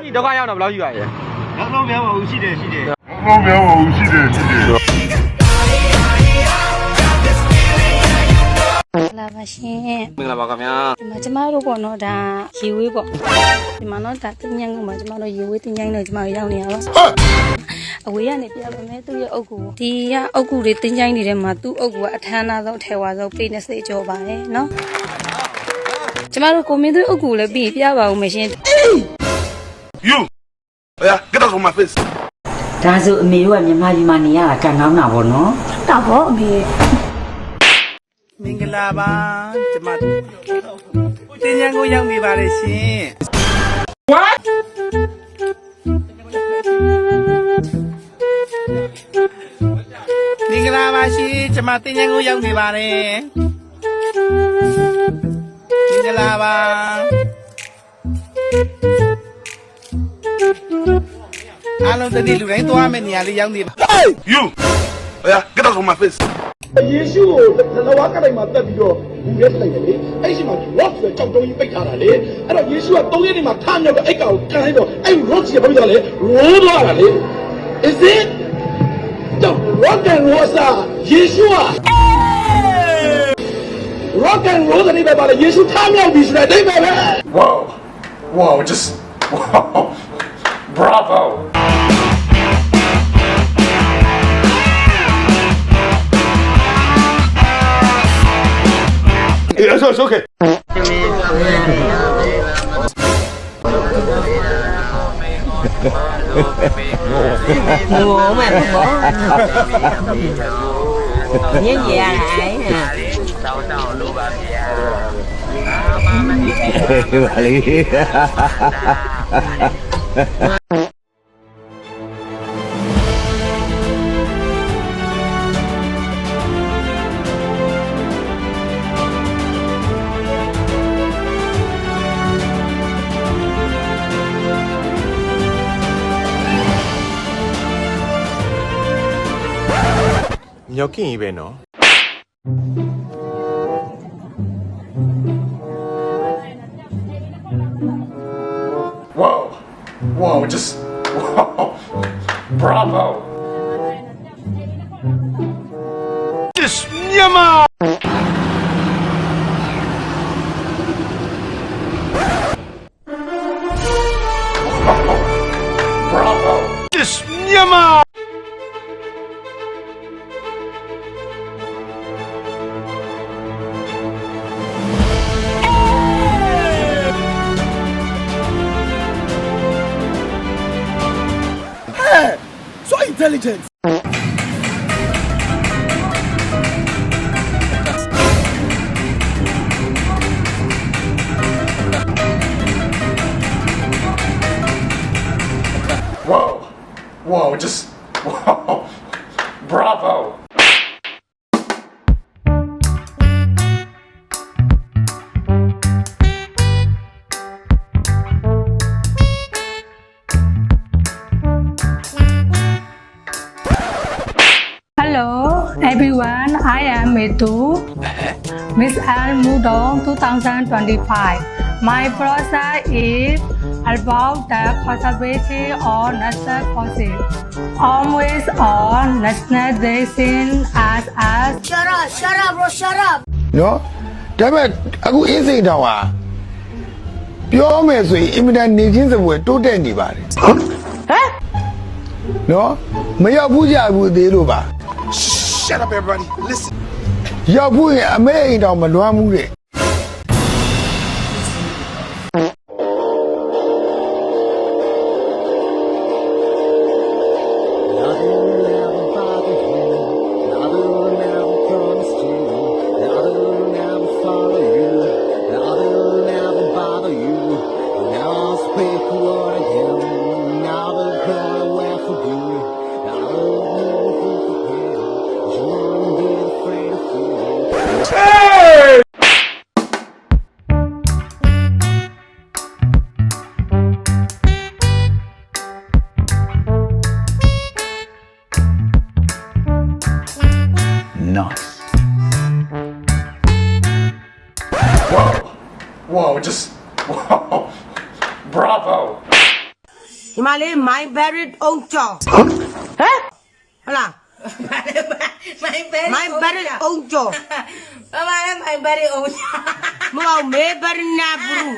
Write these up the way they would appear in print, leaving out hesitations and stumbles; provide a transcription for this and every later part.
你都快要拿不了鱼啊！老苗我是的，是的。လာပါရှင် မင်္ဂလာပါခင်ဗျာ ဒီမှာကျမတို့ပေါ့နော်ဒါရေဝေးပေါ့ဒီမှာနော်ဒါတင်ញန်းကမှာကျမတို့ရေဝေးတင်ញန်းတော့ကျမတို့ရောက်နေရပါအဝေးကနေပြပါမယ်သူ့ရဲ့အုပ်ကူဒီကအုပ်ကူတွေတင်ញန်းနေတဲ့မှာသူ့အုပ်ကူကအထမ်းသားဆုံးအထည်ဝါဆုံးပေ20ကျော်ပါတယ်နော်ကျမတို့ကိုမင်းသူအုပ်ကူလည်းပြီးပြပါဦးမရှင် You! Yeah, get out of my face! ဒါဆိုအမေတို့ကမြန်မာပြည်မှာနေရတာကံကောင်းတာပေါ့နော် တော့ဗောအမေ မင်္ဂလာပါကျမတင်ញံကိုရောက်နေပါလေရှင် What မင်္ဂလာပါရှင်ကျမတင်ញံကိုရောက်နေပါတယ်မင်္ဂလာပါအားလုံးတတိလူတိုင်းသွားမယ့်နေရာလေးရောက်နေပါ Hey! You! Yeah, get out of my face! ယေရှုကိုလဝါကတိုင်းမှာတက်ပြီးတော့ဘူရဲလိုက်တယ်လေအဲ့ဒီမှာ rock ဆိုကြောက်တုံးကြီးပိတ်ထားတာလေအဲ့တော့ယေရှုက3ရက်နေမှာထမြောက်တဲ့အိတ်ကောင်ကန်လိုက်တော့အဲ့ rock ကြီးကဘာဖြစ်သွားလဲရိုးသွားတာလေ is it the rock and roll စာယေရှုက rock and roll တဲ့ပဲပါလေယေရှုထမြောက်ပြီဆိုတဲ့အဓိပ္ပာယ်ပဲ Whoa, just... Wow! Bravo! Yeah, it's okay. ငိုမှမပေါ့ညင်ရဟိုင်းဟာလေညောက်ခင်ကြီးပဲနော် Whoa, just... Wow! Bravo! Just Myanmar! Bravo! Just Myanmar! so intelligent Whoa, just... Wow! Bravo! Hello everyone, I am Metu, Miss Al Mudong 2025. My project is about the conservation of natural forces, always on nationalization as Shut up bro shut up နော်ဒါပေမဲ့အခုအင်းစိန်တောင်ဟာပြောမယ်ဆိုရင်အင်မတန်နေချင်းစပွဲတိုးတက်နေပါတယ်ဟမ်နော်မရောက်ဘူးကြဘူးသေးလို့ပါ Shut up, everybody. Listen. ရောက်ဘူးရင်အမေအိမ်တောင်မလွမ်းဘူးတဲ့ Nice. Whoa, just... Wow! Bravo ဒီမှာလေး my buried အုံကြော်ဟမ်ဟုတ်လား my buried အုံကြော်ဘာမှလည်း my buried အုံကြော်မဟုတ်မေဘရနာဘူး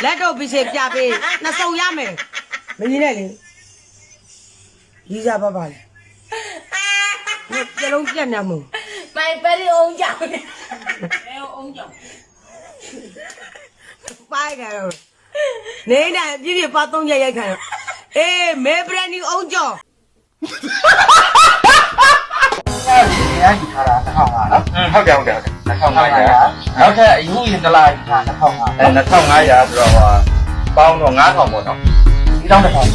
လက်တော့ပြစေပြပေးနှစ်စုံရမယ်မင်းနဲ့လေရေးစားပါပါလေကြလုံးပြတ်နေမို့ my buried အုံကြော်အုံကြော်ပိုက်ကြတော့နေတာပြည့်ပြည့်ပါသုံးရရိုက်ခံတော့အေးမေဘရနီအုံကြော်ဟုတ်ကဲ့2500နောက်ထပ်အယူရင်တလား2500 2500ဆိုတော့ပေါင်းတော့9000ပေါ့နော်ဒီတောင်းတစ်ထောင်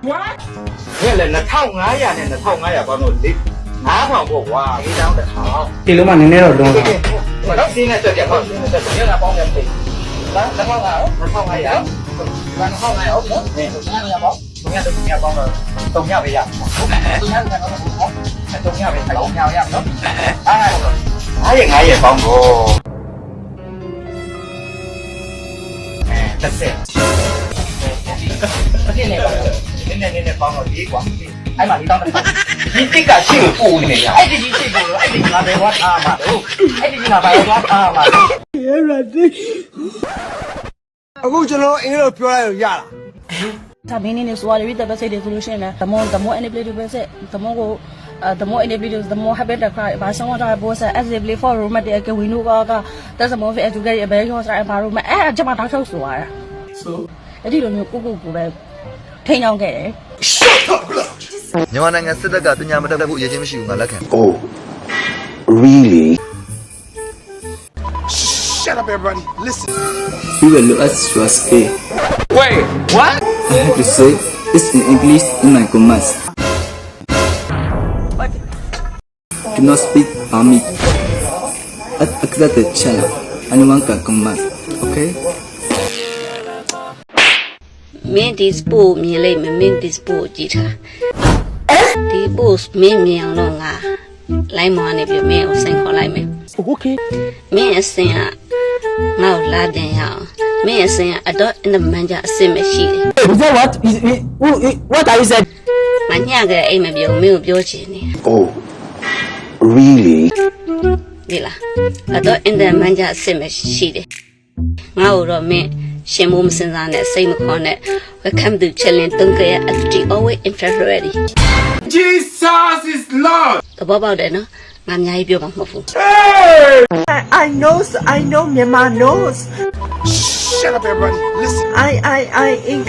what ဒီလေ2500နဲ့2500ပေါင်းတော့9000ပေါ့ကွာဒီတောင်းတစ်ထောင်ဒီလုံးမနည်းနည်းတော့လုံးတော့ဒီနဲ့တက်ပြပေါ့ဒီနဲ့တက်ပြရပေါင်းတယ်ပြီလား2500ဟုတ်နော်ဒီ2500ပေါ့300ပေါင်းတော့300ပဲရဟုတ်ကဲ့300ပဲတော့300ပဲ300ရနော်900ပေါင်းကိုတက်ဆက်ဒီနေ့ပေါင်းတော့ဒီကွာအဲ့မှာဒီတောင်းတယ်ဒီတိတ်ကရှင်းကိုပို့နေရအဲ့ဒီကြီးရှင်းကိုအဲ့ဒီငါပဲဝါထားမှာတော့အဲ့ဒီငါပဲဝါထားမှာအခုကျွန်တော်အင်္ဂလိပ်ပြောလိုက်ရလား ဒါမင်းနေဆိုရပြီးတဲ့ဘက်စိတ်တွေဆိုလို့ရှိရင် the more enabling the set the more enabling the more happy the cry ဘာဆောင်တာဘောဆက် as they play for romantic ကဝင်းတို့က that's the more fit to get a very hot environment အဲ့အချက်မှတောက်ထုတ်ဆိုရတာ so အဲ့ဒီလိုမျိုးကိုပဲထိန်းအောင်ခဲ့တယ် မြန်မာနိုင်ငံစစ်တပ်ကပညာမတတ်ဖို့အရေးချင်းမရှိဘူးငါလက်ခံ Oh really Shut up everybody listen You will look at your scale. Wait, what? I have to say this in English in my commands. Do not speak on me. Accept the channel. Anyone can command. Okay? မင်းဒီစပို့မြင်လိုက်မင်းဒီစပို့ကြည့်ထားဒီပို့မင်းမြင်အောင်တော့ငါလိုင်းမောင်းနေပြီမင်းကိုစိန်ခေါ်လိုက်မယ် Okay မင်းအစင်ကငါ့ကိုလာတင်ရအောင်မင်းအစင်ကအတော့အင်းမန်ကြအစင်မရှိတယ် What are you saying မညကအိမ်မပြောမင်းကိုပြောချင်နေ Oh really ဒီလားအတော့အင်းမန်ကြအစင်မရှိတယ်ငါ့ကိုတော့မင်းရှင်မိုးမစင်စားနဲ့စိတ်မခေါ်နဲ့ Welcome to challenge တုံးကရ attitude always interest ready Jesus is Lord တဘောပေါက်တယ်နော်ငါအများကြီးပြောမှာမဟုတ်ဘူး I know Myanmar knows Shut up everybody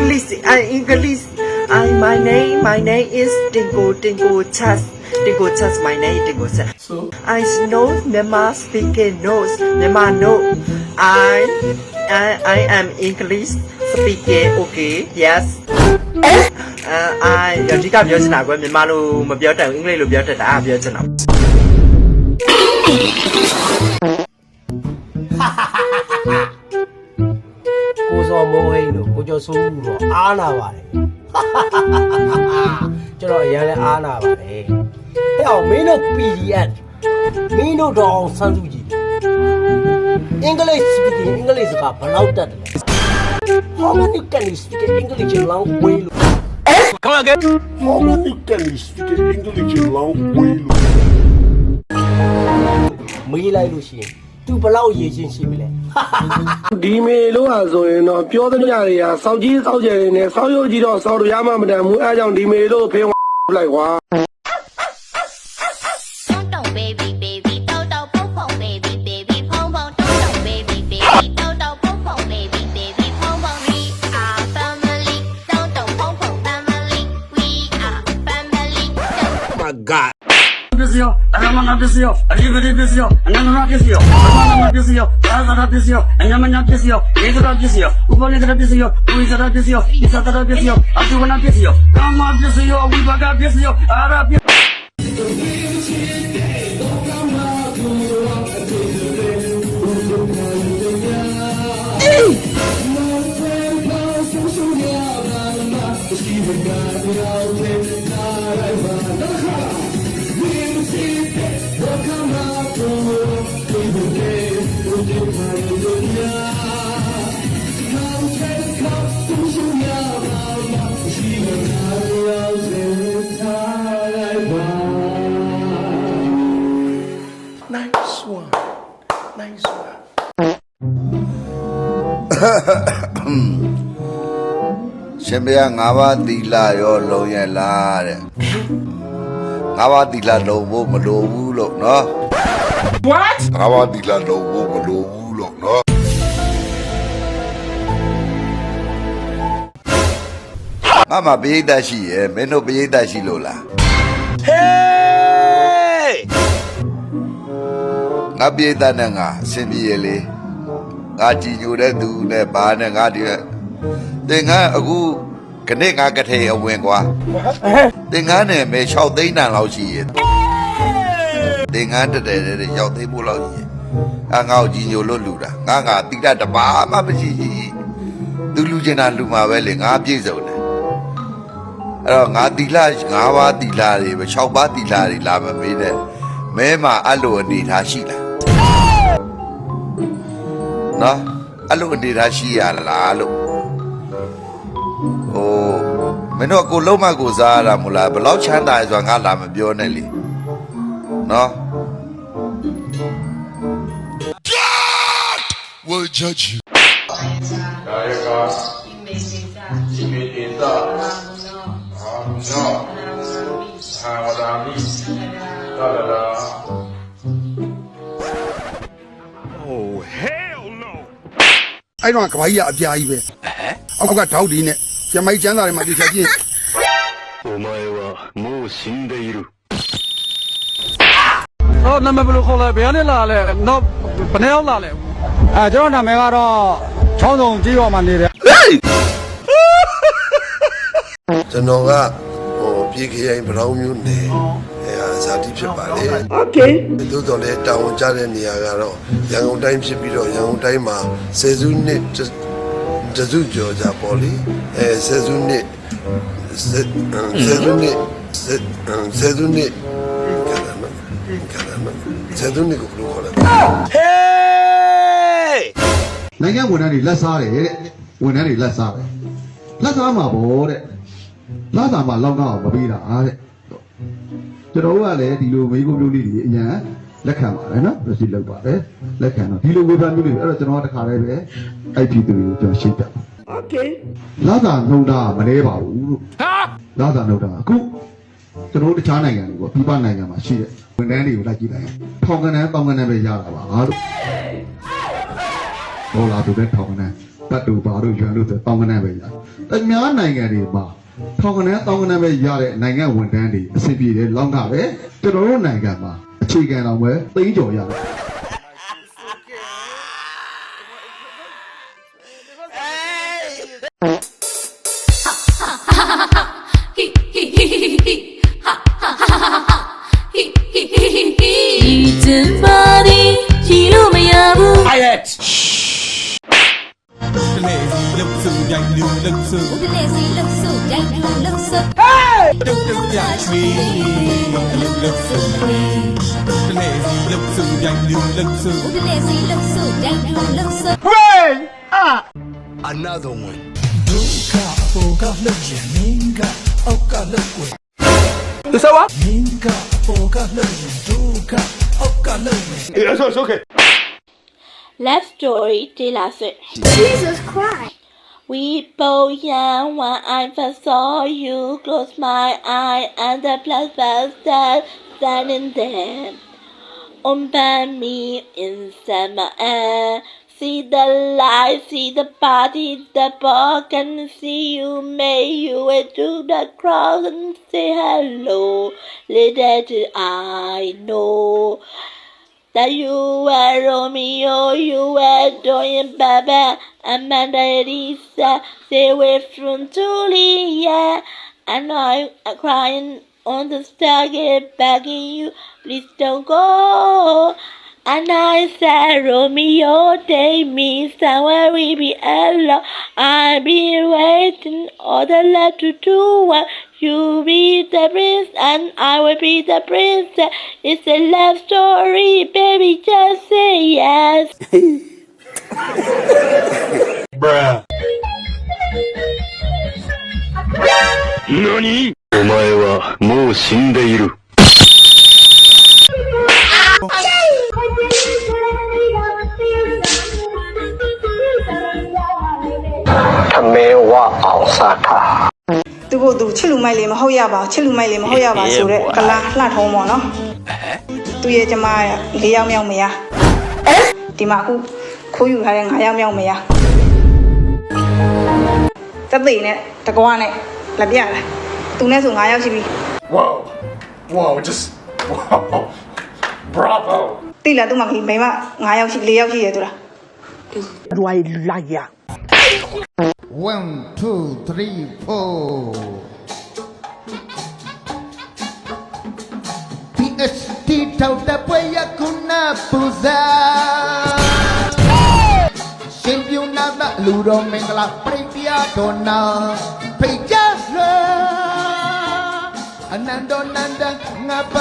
listen English my name is Dingo Chas my name Dingo Chas so I know Myanmar speaking knows Myanmar know I am English speaking okay yes I ဒီကပြောချင်တာကွမြန်မာလိုမပြောတတ်ဘူးအင်္ဂလိပ်လိုပြောတတ်တာပြောချင်တာကိုစောမိုးဟိန်းတို့ကိုကျော်စိုးဦးတို့အားနာပါတယ်ကျွန်တော်အရင်လည်းအားနာပါတယ်ဟဲ့အောင်မင်းတို့ PDF မင်းတို့တော့ဆန်းစုကြည်အင်္ဂလိပ် speaking အင်္ဂလိပ်စကားဘယ်လောက်တတ်တယ် How many can you speak English language Come on again How many can you speak English language မေးလိုက်လို့ရှိရင် तू ဘယ်လောက်ရေးချင်းရှိပြီလဲ ဒီမေလို့ဟာဆိုရင်တော့ပြောသမျှတွေကစောက်ကြီးစောက်ကျယ်နေနဲ့စောက်ရုပ်ကြီးတော့စောက်ရမှမတန်ဘူးအဲကြောင့်ဒီမေလို့ဖေးလိုက်ကွာ God Pisio, Aramana Pisio, Alibidi Pisio, Anamana Pisio, Amana Pisio, Azara Pisio, Anamana Pisio, Izara Pisio, Ubalidra Pisio, Uizara Pisio, Isatara Pisio, Atuana Pisio, Kama Pisio, Wibaga Pisio, Arabia. ရှင်ဘုရား၅ပါးသီလရောလုံးရလားတဲ့၅ပါးသီလလုံးဖို့မလိုဘူးလို့နော် What? ၅ပါးသီလလုံးဖို့မလိုဘူးလို့နော်ငါမပရိသတ်ရှိရဲ့မင်းတို့ပရိသတ်ရှိလို့လား Hey! ငါပရိသတ်နဲ့ငါအဆင်ပြေရလေငါကြည်ညိုတဲ့သူနဲ့ဘာနဲ့ငါဒီတင်ငါအခုခဏငါကထိန်အဝင်ကွာတင်ငါနဲ့မဲ6သိန်းတန်လောက်ရှိရဲ့တင်ငါတက်တယ်ရောက်သိဖို့လောက်ရှိရဲ့ငါ့ကိုကြည်ညိုလို့လူတာငါတိတတပါမှမရှိသူလူချင်တာလူမှာပဲလေငါပြည့်စုံတယ်အဲ့တော့ငါတီလာ5ပါးတီလာတွေပဲ6ပါးတီလာတွေလာမမေးတဲ့မဲမှာအဲ့လိုအနေထားရှိလားနော်အဲ့လိုအနေထားရှိရလားလို့ဟိုမင်းတို့ကိုလုံးမကိုစားရတာမို့လားဘယ်လောက်ချမ်းသာလဲဆိုတာငါလာမပြောနဲ့လေနော် will judge you ဒါရကဒီမေတေတာအာဝဒာမိတာလာ oh hell no အဲ့တော့ကဘာကြီးကအပြာကြီးပဲအောက်ကထောက်ဒီနဲ့ကျမိုက်ကျန်းသားတွေမှာဒီချက်ချင်းお前はもう死んでいる哦，那么不如后来别的拉嘞，那不能要拉嘞。哎，这种他们个长总计划嘛的。 ကျွန်တော်ကပြည်ခရိုင်ဗရောင်းမျိုးနယ်ဇာတိဖြစ်ပါလေ။ Okay သို့တော်လည်းတာဝန်ကျတဲ့နေရာကတော့ရန်ကုန်တိုင်းဖြစ်ပြီးတော့ရန်ကုန်တိုင်းမှာဆယ်စုနှစ်တစုကျော်ကြပေါ့လေ။ဆယ်စုနှစ်ကလည်းနော်ဆယ်စုနှစ်ကိုဘယ်လိုခေါ်လဲ Hey! နိုင်ငံဝန်ထမ်းတွေလက်စားတယ်တဲ့ဝန်ထမ်းတွေလက်စားပဲလက်စားမှာပေါ့တဲ့လက်စားမှာလောက်တော့မပေးတာတဲ့ကျွန်တော်တို့ကလည်းဒီလိုမိကုမျိုးလေးတွေအရင်လက်ခံပါတယ်နော်လက်ရှိလောက်ပါတယ်လက်ခံတော့ဒီလိုဝေဖန်မျိုးတွေအဲ့တော့ကျွန်တော်ကတခါတည်းပဲအဲ့ဒီသူတွေကိုကျွန်တော်ရှင်းပြပါโอเคလက်စားနှုံတာမနေပါဘူးလို့လက်စားနှုံတာအခုကျွန်တော်တို့တခြားနိုင်ငံတွေပေါ့ပြည်ပနိုင်ငံမှာရှိတဲ့ဝန်ထမ်းတွေကိုလိုက်ကြည့်လိုက်ထောင်ကနန်းတောင်ကနန်းပဲရတာပါလို့ဟောလာသူတဲ့ထောင်ကနန်းတတ်တူပါတို့ရွံလို့ဆိုတောင်ကနန်းပဲရတခြားနိုင်ငံတွေမှာထောင်ကနန်းတောင်ကနန်းပဲရတဲ့နိုင်ငံဝန်ထမ်းတွေအဆင်ပြေတယ်လောက်တာပဲကျွန်တော်တို့နိုင်ငံမှာအခြေခံတော်ပဲသိန်းကျော်ရတယ်Quiet. 你说what? It's okay. Love story Taylor Swift. Jesus Christ. We both young when I first saw you. Close my eye and the plus was standing there. Open me in summer air. See the light, see the party, the park, and see you make your way to the cross and say hello. Little did I know that you were Romeo, you were Dorian, Baba, Amanda, Lisa, they were from Julia, and I'm crying on the stargate, begging you, please don't go. And I said, Romeo, take me somewhere we be alone. I'll be waiting all the letter to one. You be the prince and I will be the princess. It's a love story, baby, just say yes. Bruh. NANI? お前はもう死んでいる。မဲဝအောင်စားထား သူ့ကိုသူချစ်လူမိုက်လေးမဟုတ်ရပါချစ်လူမိုက်လေးမဟုတ်ရပါဆိုတော့ကလာလှထုံးပေါ့နော်သူရဲ့ကျမ၄ယောက်မြောက်မရဒီမှာအခုခိုးယူထားတဲ့၅ယောက်မြောက်မရတက်သိနဲ့တကွာနဲ့လက်ပြလာသူနဲ့ဆို၅ယောက်ရှိပြီ wow just wow bravo တိလာသူမကြီးမိမ9ယောက်ရှိ4ယောက်ရှိရဲသူလား ဒွိုင်လိုက်ရ 1 2 3 4 PhD တောက်တဲ့ပွဲရခုနာပူဇာရှင်ပြူနာမလူတော်မင်္ဂလာပရိပြာတော်နာဖိတ်ကြလာအနန္တနန္ဒငါပ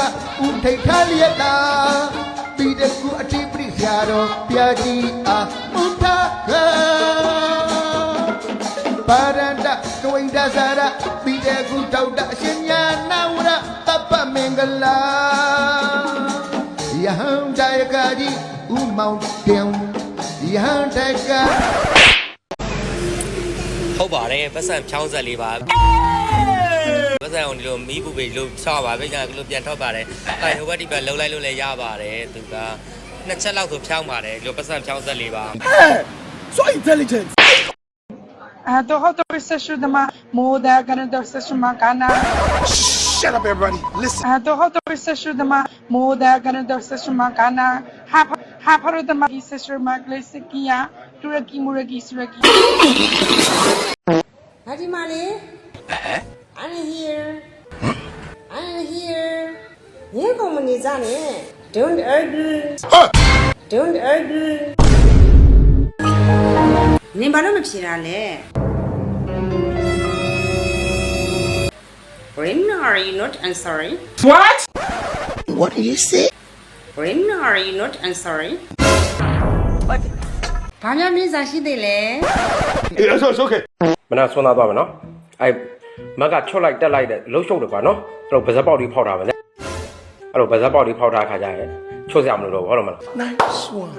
ဥထိတ်ခါလျက်တာပြီးတဲ့ကူအတိပရိဆရာတော်ပြာကြီးအားဥထာကပါရန္တဒဝိဒသရပြီးတဲ့ကူတောက်တာအရှင်ညာနာဝရတပ္ပမင်္ဂလာယဟန်တယကကြီးဥမောင်တင်ယဟန်တကဟုတ်ပါတယ်ပတ်စံဖြောင်းဆက်လေးပါပတ်စံအောင်ဒီလိုမီးပူပေလို့ချောက်ပါပဲညာလို့ပြန်ထောက်ပါတယ်အဲဟိုဘက်ဒီဘက်လှုပ်လိုက်လို့လည်းရပါတယ်သူကနှစ်ချက်လောက်ဆိုဖြောင်းပါတယ်ဒီလိုပတ်စံဖြောင်းဆက်လေးပါ so intelligent to how to research the moda ganun daw sa sumakana. Shut up everybody listen to how to research the moda ganun daw sa sumakana. Haparo the research maglesikia turaki muragi suraki. Hadi mali I'm here ye ko mani jane don't argueနင်ဘာလို့မဖြေတာလဲ When are you not answering? what did you say When are you not answering? ဘာများမြင်စားရှိသေးလဲ it's okay မနာဆွမ်းသားသွားမယ်နော်အဲမက်ကချွတ်လိုက်တက်လိုက်တဲ့လှုပ်ရှုပ်တယ်ကွာနော်အဲ့လိုဗဇက်ပေါက်လေးဖောက်တာပဲလေအဲ့လိုဗဇက်ပေါက်လေးဖောက်တာခါကြရဲ့ချွတ်စရာမလိုတော့ဘူးဟုတ်တယ်မလား nice one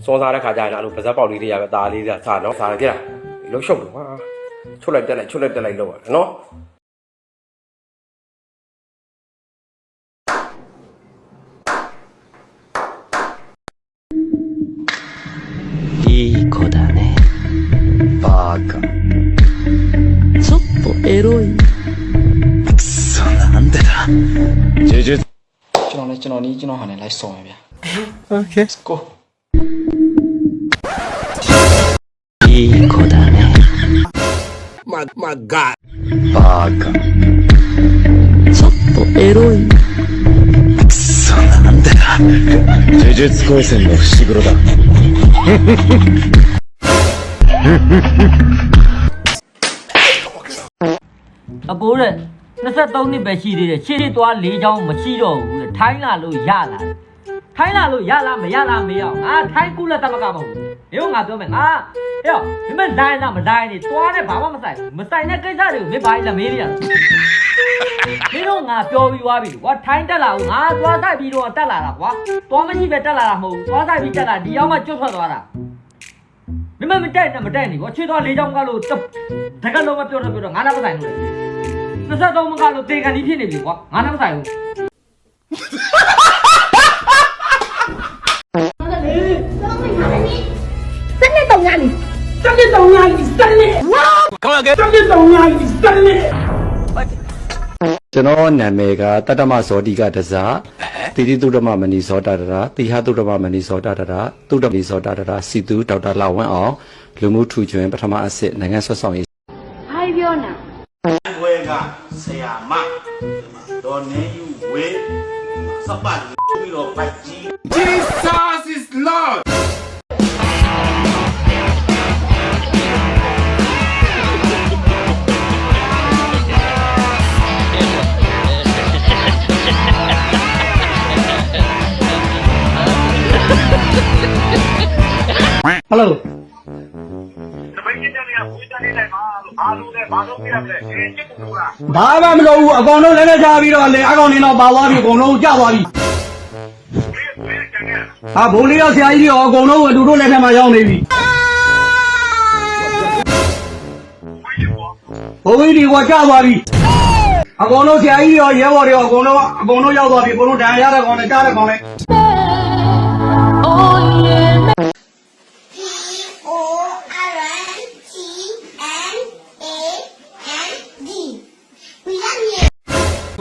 စွန်းစားတဲ့ခါကျရင်အဲ့လိုဗဇက်ပေါက်လေးတွေကပဲตาလေးကစားနော်စားရကြလားလှုပ်ရှုပ်တယ်ကွာချွတ်လိုက်တက်လိုက်လောက်ရတယ်နော်いい子だねバカちょっとエロいくそなんでだ呪術ကျွန်တော်ဟာနဲ့လိုက်ဆောင်ရဗျာ okay let's goいい子だね my god バカちょっとエロいくそなんでだ呪術高専の伏黒だအကိုတဲ့23နှစ်ပဲရှိသေးတယ်ရှေ့သွား၄ချောင်းမရှိတော့ဘူးတဲ့ထိုင်းလာလို့ရလာတယ်ထိုင်းလာလို့ရလားမရလားမေးအောင်ငါထိုင်းကုလသမဂ္ဂမဟုတ်ဘူးမျိုးငါပြောမယ်ငါဟဲ့မင်းမတိုင်းလားမတိုင်းနေသွားတဲ့ဘာမှမဆိုင်တဲ့ကိစ္စတွေကိုမင်းဘာလဲမေးနေရမင်းတို့ငါပြောပြီးသွားပြီကွာထိုင်းတက်လာဦးငါသွားတိုက်ပြီးတော့တက်လာတာကွာသွားမရှိပဲတက်လာတာမဟုတ်ဘူးသွားတိုက်ပြီးတက်လာဒီရောက်မှကျွတ်ထွက်သွားတာမင်းမတိုက်နဲ့မတိုက်နေကွာချွေသွား၄ချောင်းကလို့တကယ်လုံးမပြောတော့ငါနာမဆိုင်လို့23မကလို့တေကန်ကြီးဖြစ်နေပြီကွာငါနာမဆိုင်ဘူးကျွန်တော်နာမည်ကတတ္တမဇောတိကတစားတိတိသုဒ္ဓမမဏီဇောတတရာတိဟသုဒ္ဓမမဏီဇောတတရာသုဒ္ဓမဏီဇောတတရာစီသူဒေါက်တာလဝင်းအောင်လူမှုထူကျွင်းပထမအဆင့်နိုင်ငံဆွတ်ဆောင်ရေးဘာပြောနာ ဝဲကဆရာမဒေါ်နေယူဝဲစပတ်ပြီးတော့ပိုက်ကြီး Jesus is Lord Hello ဘာမှမလုပ်ဘူးအကောင်လုံးလည်းလည်းကြားပြီးတော့လေအကောင်နေတော့ပါသွားပြီအကောင်လုံးကြာသွားပြီဟာဘုံလေးတော့ဆရာကြီးတွေရောအကောင်လုံးအတူတို့လက်ထက်မှာရောက်နေပြီ ဘိုးကြီးတွေကကြာသွားပြီအကုန်လုံးဆရာကြီးရောရဲဘော်တွေရောအကုန်လုံးရောက်သွားပြီအကုန်လုံးဒဏ်ရာရတဲ့ကောင်နဲ့ကြားတဲ့ကောင်နဲ့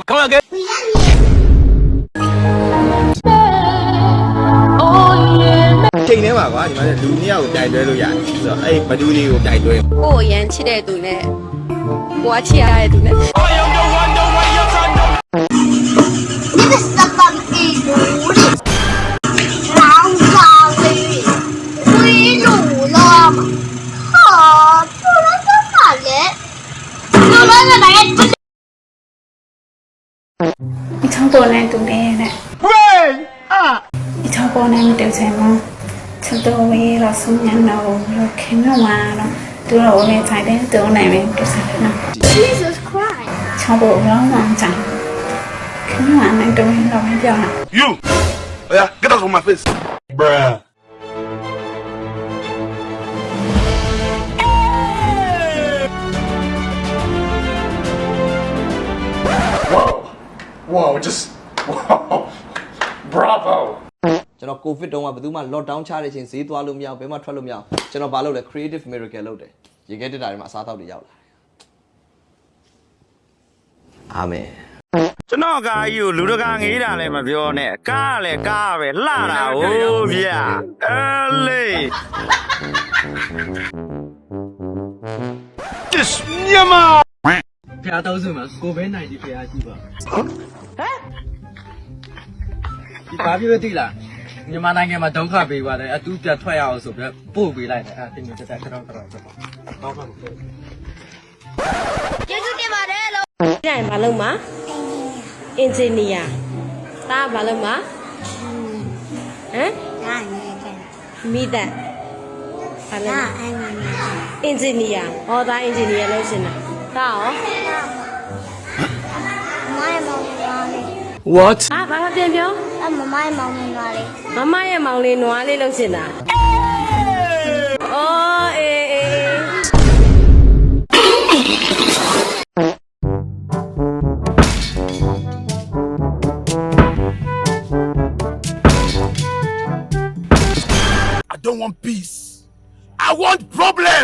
Come on, again. ချိန်ထဲမှာကွာဒီမှာလူ2ယောက်ကိုပြိုင်တွဲလို့ရတယ်ဆိုတော့အဲ့ဘဒူးလေးကိုပြိုင်တွဲ ကိုယ်ရန်ချစ်တဲ့သူနဲ့ကိုကချစ်ရတဲ့သူနဲ့ 你唱歌呢，读呢呢。喂啊！你唱歌呢，没得钱吗？唱到位了，送人了，了看了完了，读了我呢，才的读呢没得钱呢。Jesus Christ！唱歌了完整，看完呢，读了没掉了。You. Oh yeah, get out from my face. Bruh. Whoa, just wow. Bravo. ကျွန်တော် COVID တုန်းကဘယ်သူမှ lockdown ချတဲ့အချိန်ဈေးသွားလို့မရအောင်ဘယ်မှထွက်လို့မရအောင်ကျွန်တော်ဘာလုပ်လဲ creative miracle လုပ်တယ်ရေခဲတက်တာတွေမှာအစားအသောက်တွေရောက်လာတယ်အာမင် ကျွန်တော်ကားကြီးကိုလူတကာငေးတာလည်းမပြောနဲ့ကားလည်းကားပဲလှတာဟိုးဗျာအဲလေး This nyama. ဖျားတော့စုမှာကိုပဲနိုင်ဒီဖျားရှိပါဟမ်ဒီဘာဖြစ်လဲသိလားမြန်မာနိုင်ငံမှာဒုက္ခပေးပါတယ်အတူပြတ်ထွက်ရအောင်ဆိုပြီးပို့ပေးလိုက်တယ်အဲ့တင်တက်တက်တော့တော့တော့ကောင်းပါဘူးကျေးဇူးတင်ပါတယ်လို့ဒါဘာလို့မှာအင်ဂျင်နီယာဒါဘာလို့မှာဟမ်ဒါမိသားဘာလဲအင်ဂျင်နီယာဟောဒါအင်ဂျင်နီယာလို့ရှင်တာဒါရောWhat ဘာပြန်ပြောမမရဲ့မောင်လေးနွားလေးမမရဲ့မောင်လေးနွားလေးလို့ရှင်တာအော်အေး I don't want peace. I want problem.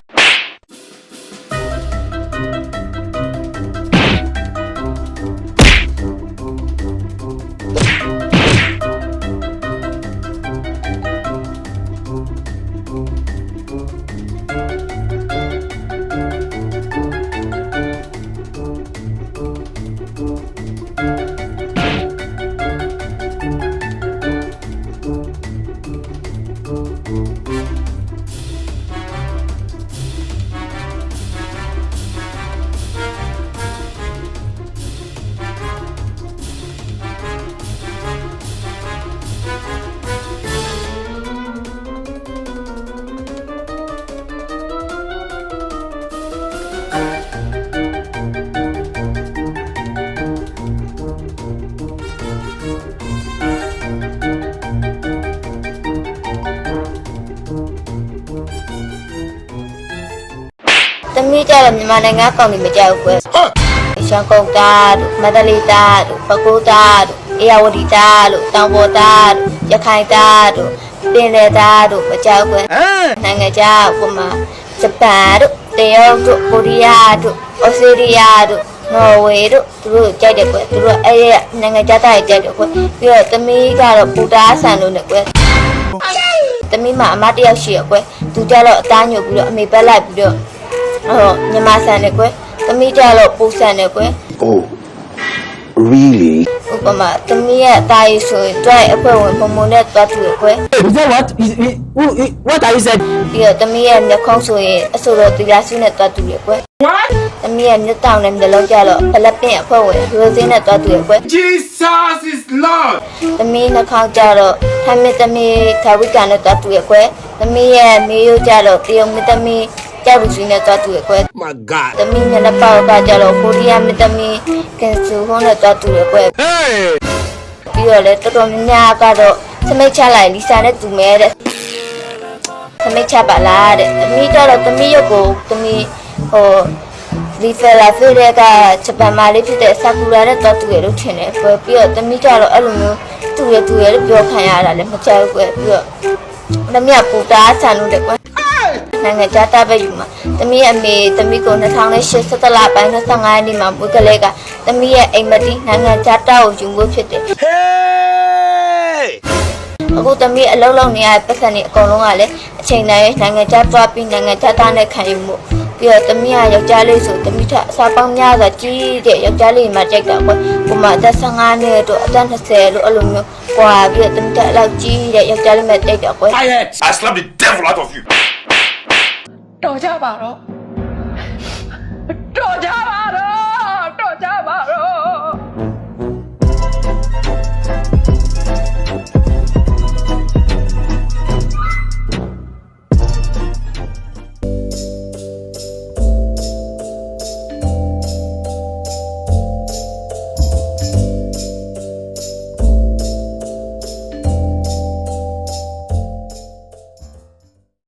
သမီးကြတော့မြန်မာနိုင်ငံကောင်းပြီမကြောက်ဘူးကွယ်ရှမ်းကုန်းသားတို့မန္တလေးသားတို့ပဲခူးသားတို့အေရဝတီသားတို့တောင်ပေါ်သားတို့ရခိုင်သားတို့ပင်လယ်သားတို့မကြောက်ကွယ်နိုင်ငံခြားကမှဂျပန်တို့တရုတ်တို့ကိုရီးယားတို့ဩစတြေးလျတို့နော်ဝေတို့သူတို့ကြိုက်တယ်ကွယ်သူတို့အဲ့ရနိုင်ငံခြားသားတွေကြိုက်တယ်ကွယ်ပြီးတော့သမီးကတော့ပူတာဆန်လို့နဲ့ကွယ်သမီးမအမတယောက်ရှိရကွယ်သူကြတော့အသားညို့ပြီးတော့အမေပက်လိုက်ပြီးတော့မြန်မာဆန်တယ်ကွယ်သမီးကြတော့ပူဆန်တယ်ကွယ် Oh really ဥပမာသမီးရဲ့အသားရည်ဆိုရင်တွဲအဖွဲဝင်မုံနဲ့တွားတူရကွယ် Is that what are you said ပြီးတော့သမီးရဲ့မျက်ခုံးဆိုရင်အဆိုတော်တီလာစုနဲ့တွားတူရကွယ် What သမီးရဲ့မျက်တောင်နဲ့မျက်လုံးကြတော့ဘလက်ပင်အဖွဲဝင်ရိုးစင်းနဲ့တွားတူရကွယ် Jesus is Lord. သမီးနှာခေါင်းကြတော့ထမင်းသမီးထာဝိကနဲ့တွားတူရကွယ်သမီးရဲ့မေးရိုးကြတော့တရုံမသမီးကြောက်လူစီနဲ့တွားတူရကွယ် My God. သမီးမျက်နှာပေါက်ကကြတော့ကိုရီးယားမသမီးကန်ဆူဟွန်းနဲ့တွားတူရကွယ် Hey. ပြီးတော့လေတော်တော်များများကတော့စမိတ်ချလိုက်လီစာနဲ့တူမဲတဲ့စမိတ်ချပါလားတဲ့သမီးကတော့သမီးရုပ်ကိုသမီးဟို ဒီဖယ်လာဖေးတဲ့ကဂျပန်မှာလေးဖြစ်တဲ့ဆာကူရာနဲ့တော့တူရလို့ထင်တယ်ပြီးတော့သမီးကြတော့အဲ့လိုမျိုးတူရလို့ပြောခံရတာလည်းမကြောက်ဘူးပြီးတော့သမီးကပူတာဆန်လို့တယ်ကွနိုင်ငံခြားသားပဲယူမှာသမီးအမေသမီးကို2008 17လပိုင်း25ရက်နေ့မှာမွေးကလေးကသမီးရဲ့အိမ်မတီနိုင်ငံခြားသားကိုယူဖို့ဖြစ်တယ်အခုသမီးအလုံးလုံးနေရတဲ့ပတ်စံတွေအကုန်လုံးကလည်းအချိန်တိုင်းနိုင်ငံခြားသွားပြီးနိုင်ငံခြားသားနဲ့ခံယူမှုပြီးတော့သမီးကယောက်ျားလေးဆိုသမီးထအစားပေါင်းများစွာကြီးတဲ့ယောက်ျားလေးမှကြိုက်တာကွကိုမအသက်15နှစ်တို့အသက်20လို့အဲ့လိုမျိုးကွာပြီးတော့သမီးထအဲ့လောက်ကြီးတဲ့ယောက်ျားလေးမှကြိုက်တာကွ I slap the devil out of you. တော်ကြပါတော့တော်ကြပါတော့